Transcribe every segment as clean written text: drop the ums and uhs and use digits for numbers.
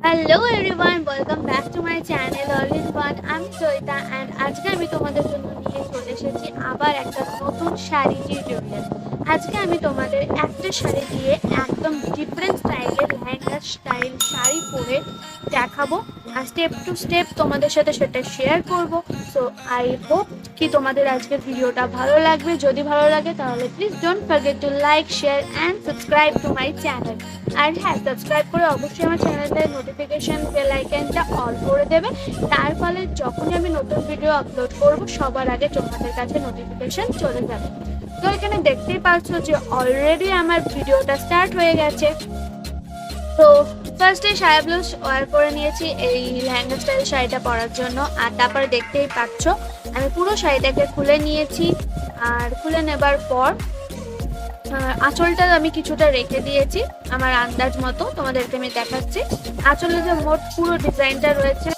Hello everyone, welcome back to my channel all in one. আমি Joyita and আজকে আমি তোমাদের জন্য নিয়ে চলে এসেছি আবার একটা নতুন শাড়ি টিউটোরিয়াল। আজকে আমি তোমাদের একটা শাড়ি দিয়ে একদম ডিফারেন্ট স্টাইলের লেহেঙ্গা স্টাইল শাড়ি পরে দেখাবো আর স্টেপ টু স্টেপ তোমাদের সাথে সেটা শেয়ার করব। সো আই হোপ কি তোমাদের আজকের ভিডিওটা ভালো লাগবে। যদি ভালো লাগে তাহলে please don't forget to like, share and subscribe to my channel. আর হ্যাঁ, সাবস্ক্রাইব করে অবশ্যই আমার চ্যানেলের নোটিফিকেশান বেল আইকনটা অল করে দেবে। তার ফলে যখনই আমি নতুন ভিডিও আপলোড করব সবার আগে তোমাদের কাছে নোটিফিকেশান চলে যাবে। তো এখানে দেখতেই পাচ্ছ যে অলরেডি আমার ভিডিওটা স্টার্ট হয়ে গেছে। তো ফার্স্টে শাড়ি ব্লাউজ ওয়ার করে নিয়েছি এই লেহেঙ্গা স্টাইল শাড়িটা পরার জন্য। আর তারপরে দেখতেই পাচ্ছ আমি পুরো শাড়িটাকে খুলে নিয়েছি। আর খুলে নেবার পর আঁচলটা আমি কিছুটা রেখে দিয়েছি আমার আন্দাজ মতো, তোমাদেরকে আমি দেখাচ্ছি। আঁচলে যে মোট পুরো ডিজাইনটা রয়েছে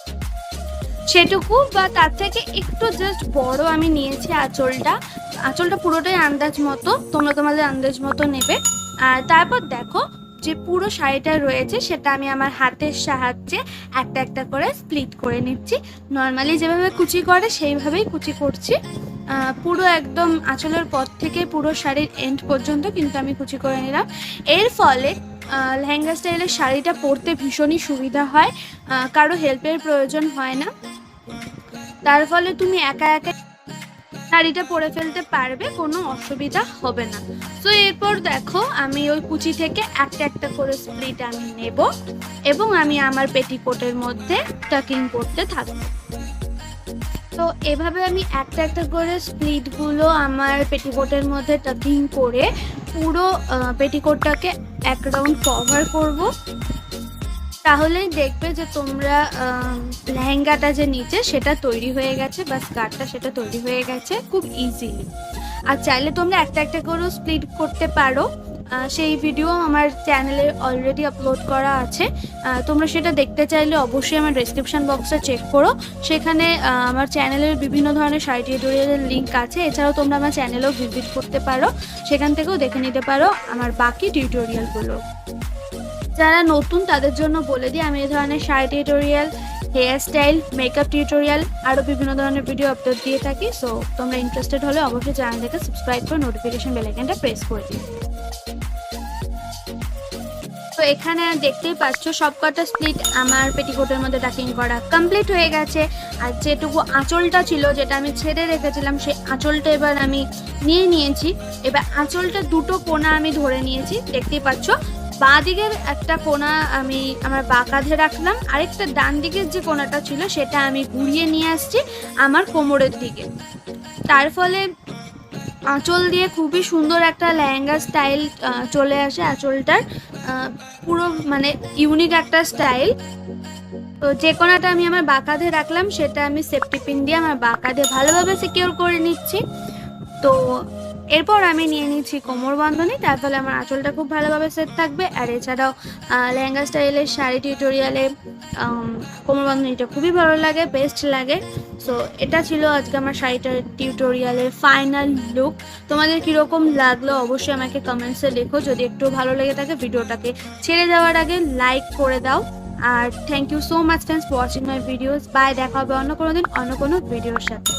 সেটুকু বা তার থেকে একটু জাস্ট বড় আমি নিয়েছি আঁচলটা পুরোটাই আন্দাজ মতো, তোমরা তোমাদের আন্দাজ মতো নেবে। আর তারপর দেখো যে পুরো শাড়িটা রয়েছে সেটা আমি আমার হাতের সাহায্যে একটা একটা করে স্প্লিট করে নিচ্ছি। নর্মালি যেভাবে কুচি করে সেইভাবেই কুচি করছি। পুরো একদম আঁচলের পর থেকে পুরো শাড়ির এন্ড পর্যন্ত কিন্তু আমি কুচি করে নিলাম। এর ফলে লেহেঙ্গা স্টাইলের শাড়িটা পরতে ভীষণই সুবিধা হয়, কারো হেল্পের প্রয়োজন হয় না। তার ফলে তুমি একা একা শাড়িটা পরে ফেলতে পারবে, কোনো অসুবিধা হবে না। তো এরপর দেখো আমি ওই কুচি থেকে একটা একটা করে স্প্লিট আমি নেব এবং আমি আমার পেটিকোটের মধ্যে টাকিং করতে থাকবো। তো এভাবে আমি একটা একটা করে স্প্লিটগুলো আমার পেটিকোটের মধ্যে টাকিং করে পুরো পেটিকোটটাকে এক রাউন্ড কভার করব। তাহলেই দেখবে যে তোমরা লেহেঙ্গাটা যে নিচে সেটা তৈরি হয়ে গেছে বা স্কার্টটা সেটা তৈরি হয়ে গেছে খুব ইজিলি। আর চাইলে তোমরা একটা একটা করেও স্প্লিট করতে পারো, সেই ভিডিও আমার চ্যানেলে অলরেডি আপলোড করা আছে। তোমরা সেটা দেখতে চাইলে অবশ্যই আমার ডেসক্রিপশন বক্সটা চেক করো, সেখানে আমার চ্যানেলের বিভিন্ন ধরনের শাড়ি টিউটোরিয়ালের লিঙ্ক আছে। এছাড়াও তোমরা আমার চ্যানেলেও ভিজিট করতে পারো, সেখান থেকেও দেখে নিতে পারো আমার বাকি টিউটোরিয়ালগুলো। যারা নতুন তাদের জন্য বলে দিই, আমি এই ধরনের sari tutorial, hair style, makeup tutorial আরও বিভিন্ন ধরনের ভিডিও আপলোড দিয়ে থাকি। সো তোমরা ইন্টারেস্টেড হলে অবশ্যই চ্যানেলটাকে সাবস্ক্রাইব করে নোটিফিকেশন বেল আইকনটা প্রেস করে দিও। তো এখানে দেখতেই পাচ্ছ সবকটা স্প্লিট আমার পেটিকোটের মধ্যে টাকিং করা কমপ্লিট হয়ে গেছে। আর যেটুকু আঁচলটা ছিল যেটা আমি ছেড়ে রেখেছিলাম সেই আঁচলটা এবার আমি নিয়ে নিয়েছি। এবার আঁচলটা দুটো কোণা আমি ধরে নিয়েছি, দেখতেই পাচ্ছ। বাঁ দিকের একটা কোণা আমি আমার বাঁ কাঁধে রাখলাম, আরেকটা ডান দিকের যে কোণাটা ছিল সেটা আমি ঘুরিয়ে নিয়ে আসছি আমার কোমরের দিকে। তার ফলে আঁচল দিয়ে খুবই সুন্দর একটা লেহেঙ্গা স্টাইল চলে আসে। আঁচলটার পুরো মানে ইউনিক একটা স্টাইল। তো যে কোণাটা আমি আমার বাঁ কাঁধে রাখলাম সেটা আমি সেফটি পিন দিয়ে আমার বাঁ কাঁধে ভালোভাবে সিকিউর করে নিচ্ছি। তো এরপর আমি নিয়ে নিচ্ছি কোমর বন্ধনী, তার ফলে আমার আঁচলটা খুব ভালোভাবে সেট থাকবে। আর এছাড়াও লেহেঙ্গা স্টাইলের শাড়ি টিউটোরিয়ালে কোমর বন্ধনীটা খুবই ভালো লাগে, বেস্ট লাগে। সো এটা ছিল আজকে আমার শাড়িটার টিউটোরিয়ালের ফাইনাল লুক। তোমাদের কীরকম লাগলো অবশ্যই আমাকে কমেন্টসে লেখো। যদি একটু ভালো লেগে থাকে ভিডিওটাকে ছেড়ে যাওয়ার আগে লাইক করে দাও। আর thank you so much friends for watching my videos. Bye, দেখা হবে অন্য কোনো দিন অন্য কোনো ভিডিওর সাথে।